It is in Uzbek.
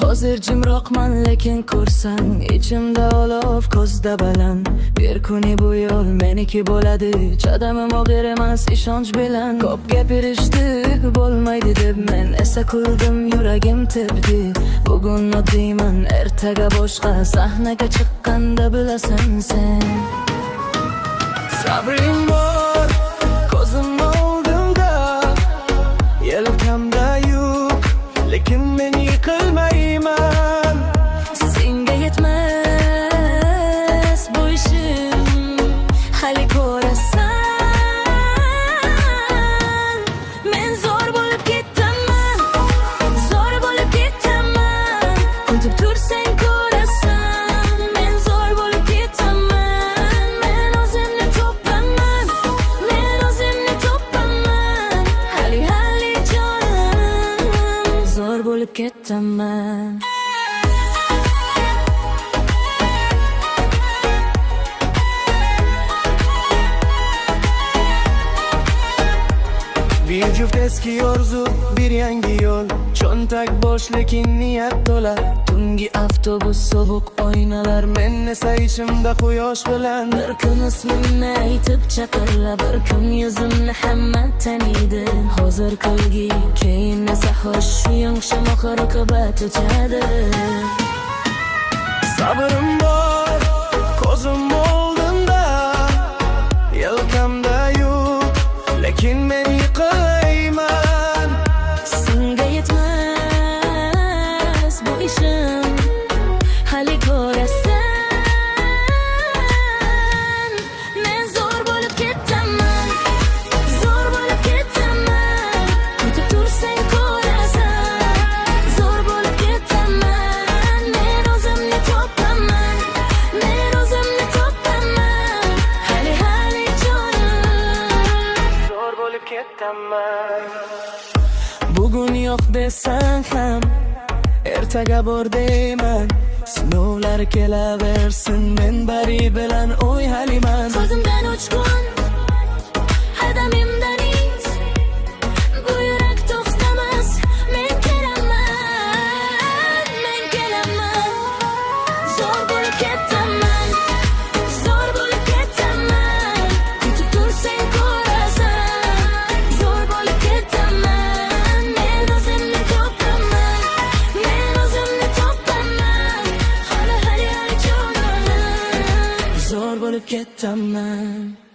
Hozir jimroqman lekin ko'rsang ichimda olov, ko'zda baland. Bir kuni bu yo'l meniki bo'ladi, chadamim og'ir emas ishonch bilan. Ko'p gapirishdi bo'lmaydi deb men esa kuldim, yuragim tepdi. Bugun oddiyman, ertaga boshqa, sahnaga chiqqanda bilasan sen. Sabring bor, ko'zim oldimda, yelkamda yuk, lekin men yiqilmayman. Senga yetmas bu ishim, hali ko'rasan. Men zo'r bo'lib ketaman, zo'r bo'lib ketaman. Kutib tursang ko'rasan, men zo'r bo'lib ketaman. Men o'zimni topaman, men o'zimni topaman. Hali jonim, zo'r bo'lib ketaman. Bir juft eski orzu, bir yangi yo'l. Cho'ntak bosh lekin niyat to'la. Tungi avtobus, sovuq oynalar, men esa ichimda quyosh bilan. Bir kun ismimni aytib chaqirla, bir kun yuzimni hamma taniydi. Hozir kulgi, keyin esa xo'sh, shu yumshoq oxir oqibat o'tadi. Sabrim bor, ko'zim oldimda, yelkamda yuk, lekin men yiqilmayman. Senga yetmas bu ishim, hali ko'rasan. Men zo'r bo'lib ketaman, zo'r bo'lib ketaman. Kutib tursang ko'rasan, zo'r bo'lib ketaman. Men o'zimni topaman, men o'zimni topaman. Hali jonim, zo'r bo'lib ketaman. Bugun yo'q desang ham, ertaga bor deyman. Sinovlar kelaversin, men bari bilan o'y haliman. Ko'zimdan uchqun, qadamimdan it, bu yurak to'xtamas. Men kelaman, men kelaman. Zo'r bo'lib ketaman, zo'r bo'lib ketaman. Kutib tursang ko'rasan, zo'r bo'lib ketaman. Men o'zimni topaman, men o'zimni topaman. Hali jonim, zo'r bo'lib ketaman.